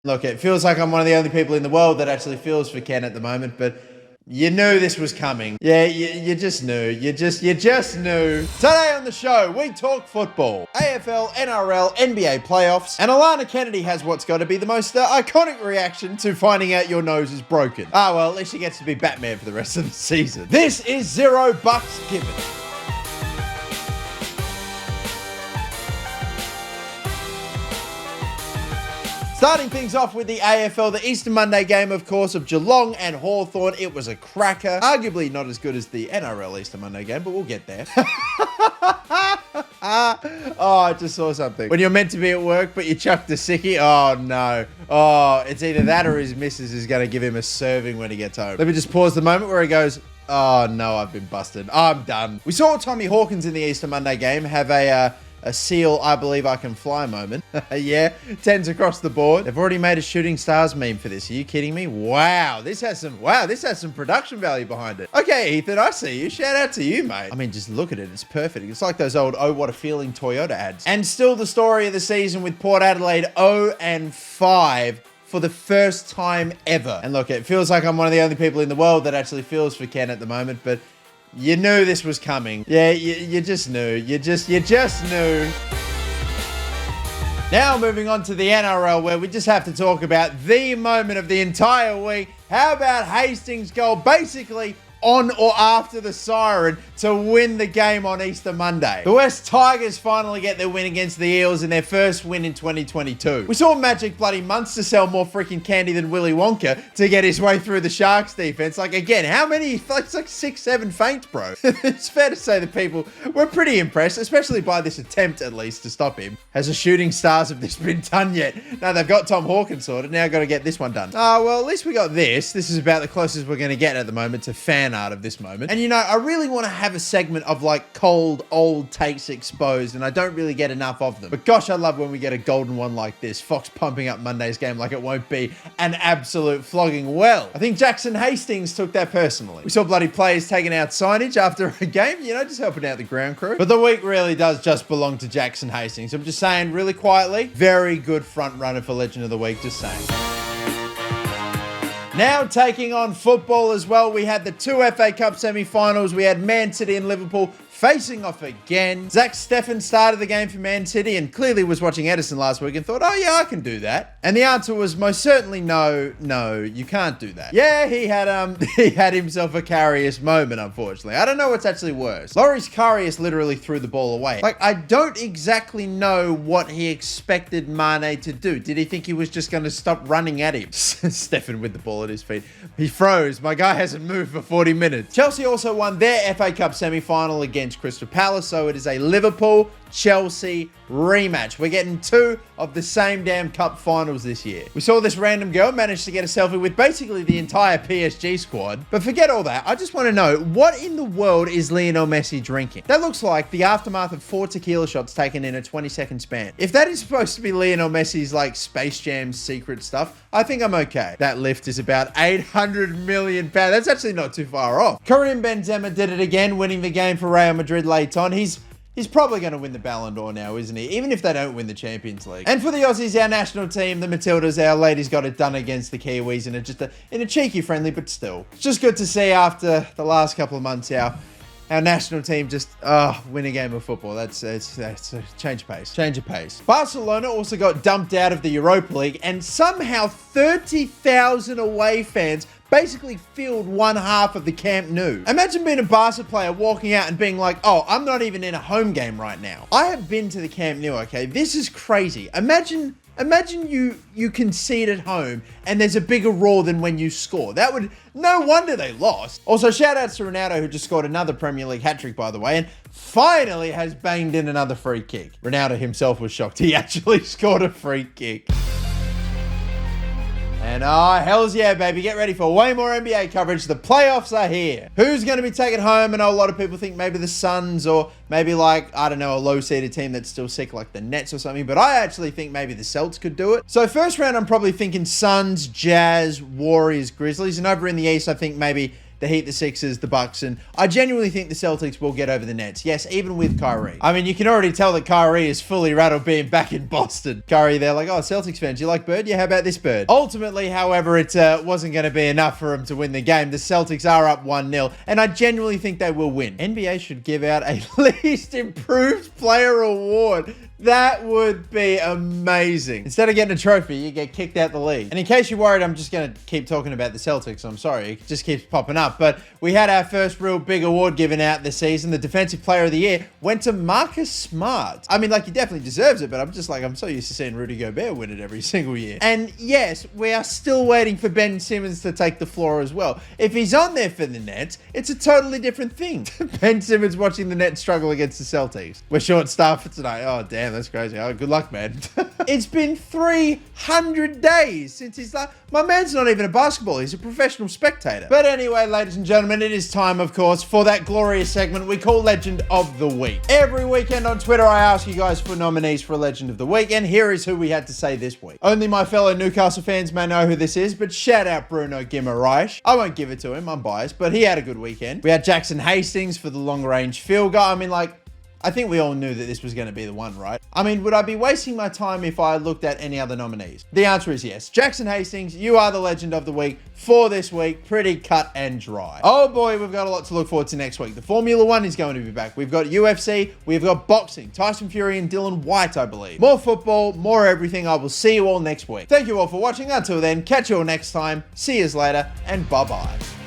Look, it feels like I'm one of the only people in the world that actually feels for Ken at the moment, but you knew this was coming. Yeah, you just knew. You just knew. Today on the show, we talk football, AFL, NRL, NBA playoffs, and Alana Kennedy has what's got to be the most iconic reaction to finding out your nose is broken. Ah, well, at least she gets to be Batman for the rest of the season. This is $0 given. Starting things off with the AFL, the Easter Monday game, of course, of Geelong and Hawthorn. It was a cracker. Arguably not as good as the NRL Easter Monday game, but we'll get there. Oh, I just saw something. When you're meant to be at work, but you chucked a sickie. Oh, no. Oh, it's either that or his missus is going to give him a serving when he gets home. Let me just pause the moment where he goes, oh, no, I've been busted. I'm done. We saw Tommy Hawkins in the Easter Monday game have a seal, I believe I can fly moment. Yeah, 10s across the board. They've already made a Shooting Stars meme for this. Are you kidding me? Wow, this has some production value behind it. Okay, Ethan, I see you. Shout out to you, mate. I mean, just look at it. It's perfect. It's like those old "Oh, what a feeling" Toyota ads. And still the story of the season with Port Adelaide 0-5 for the first time ever. And look, it feels like I'm one of the only people in the world that actually feels for Ken at the moment, but you knew this was coming. Yeah, you just knew. You just knew. Now moving on to the NRL, where we just have to talk about the moment of the entire week. How about Hastings' goal, basically on or after the siren, to win the game on Easter Monday? The West Tigers finally get their win against the Eels in their first win in 2022. We saw Magic bloody Munster sell more freaking candy than Willy Wonka to get his way through the Sharks defense. Like, again, how many? It's like 6-7 feints, bro. It's fair to say that people were pretty impressed, especially by this attempt, at least, to stop him. Has the Shooting Stars of this been done yet? No, they've got Tom Hawkins sorted. Now got to get this one done. Well, at least we got this. This is about the closest we're going to get at the moment to fan art of this moment. And you know, I really want to have a segment of like cold, old takes exposed, and I don't really get enough of them. But gosh, I love when we get a golden one like this. Fox pumping up Monday's game like it won't be an absolute flogging. Well, I think Jackson Hastings took that personally. We saw bloody players taking out signage after a game, you know, just helping out the ground crew. But the week really does just belong to Jackson Hastings. I'm just saying, really quietly, very good front runner for Legend of the Week, just saying. Now taking on football as well, we had the 2 FA Cup semi-finals. We had Man City and Liverpool facing off again. Zach Steffen started the game for Man City and clearly was watching Edison last week and thought, oh yeah, I can do that. And the answer was most certainly no, you can't do that. Yeah, he had himself a Karius moment, unfortunately. I don't know what's actually worse. Loris Karius literally threw the ball away. Like, I don't exactly know what he expected Mane to do. Did he think he was just going to stop running at him? Steffen with the ball at his feet. He froze. My guy hasn't moved for 40 minutes. Chelsea also won their FA Cup semi-final against Crystal Palace, so it is a Liverpool-Chelsea rematch. We're getting 2 of the same damn cup finals this year. We saw this random girl manage to get a selfie with basically the entire PSG squad. But forget all that. I just want to know, what in the world is Lionel Messi drinking? That looks like the aftermath of 4 tequila shots taken in a 20-second span. If that is supposed to be Lionel Messi's like Space Jam secret stuff, I think I'm okay. That lift is about 800 million pounds. That's actually not too far off. Karim Benzema did it again, winning the game for Real Madrid late on. He's probably going to win the Ballon d'Or now, isn't he? Even if they don't win the Champions League. And for the Aussies, our national team, the Matildas, our ladies got it done against the Kiwis in a cheeky friendly, but still. It's just good to see after the last couple of months our national team just win a game of football. That's a change of pace. Change of pace. Barcelona also got dumped out of the Europa League, and somehow 30,000 away fans basically filled one half of the Camp Nou. Imagine being a Barca player walking out and being like, oh, I'm not even in a home game right now. I have been to the Camp Nou, okay? This is crazy. Imagine you concede at home and there's a bigger roar than when you score. No wonder they lost. Also, shout out to Ronaldo, who just scored another Premier League hat-trick, by the way, and finally has banged in another free kick. Ronaldo himself was shocked he actually scored a free kick. And hells yeah, baby. Get ready for way more NBA coverage. The playoffs are here. Who's going to be taken home? I know a lot of people think maybe the Suns, or maybe like, I don't know, a low-seeded team that's still sick like the Nets or something. But I actually think maybe the Celtics could do it. So first round, I'm probably thinking Suns, Jazz, Warriors, Grizzlies. And over in the East, I think maybe the Heat, the Sixers, the Bucks, and I genuinely think the Celtics will get over the Nets. Yes, even with Kyrie. I mean, you can already tell that Kyrie is fully rattled being back in Boston. Kyrie, they're like, oh, Celtics fans, you like Bird? Yeah, how about this Bird? Ultimately, however, it wasn't going to be enough for him to win the game. The Celtics are up 1-0, and I genuinely think they will win. NBA should give out a least improved player award. That would be amazing. Instead of getting a trophy, you get kicked out the league. And in case you're worried, I'm just going to keep talking about the Celtics. I'm sorry, it just keeps popping up. But we had our first real big award given out this season. The Defensive Player of the Year went to Marcus Smart. I mean, like, he definitely deserves it, but I'm just like, I'm so used to seeing Rudy Gobert win it every single year. And yes, we are still waiting for Ben Simmons to take the floor as well. If he's on there for the Nets, it's a totally different thing. Ben Simmons watching the Nets struggle against the Celtics. We're short-staffed for tonight. Oh, damn. That's crazy. Oh, good luck, man. It's been 300 days since he's like, my man's not even a basketballer. He's a professional spectator. But anyway, ladies and gentlemen, it is time, of course, for that glorious segment we call Legend of the Week. Every weekend on Twitter, I ask you guys for nominees for a Legend of the Week, and here is who we had to say this week. Only my fellow Newcastle fans may know who this is, but shout out Bruno Guimaraes. I won't give it to him, I'm biased, but he had a good weekend. We had Jackson Hastings for the long-range field goal. I mean, like, I think we all knew that this was going to be the one, right? I mean, would I be wasting my time if I looked at any other nominees? The answer is yes. Jackson Hastings, you are the Legend of the Week for this week. Pretty cut and dry. Oh boy, we've got a lot to look forward to next week. The Formula One is going to be back. We've got UFC, we've got boxing, Tyson Fury and Dylan White, I believe. More football, more everything. I will see you all next week. Thank you all for watching. Until then, catch you all next time. See you later, and bye-bye.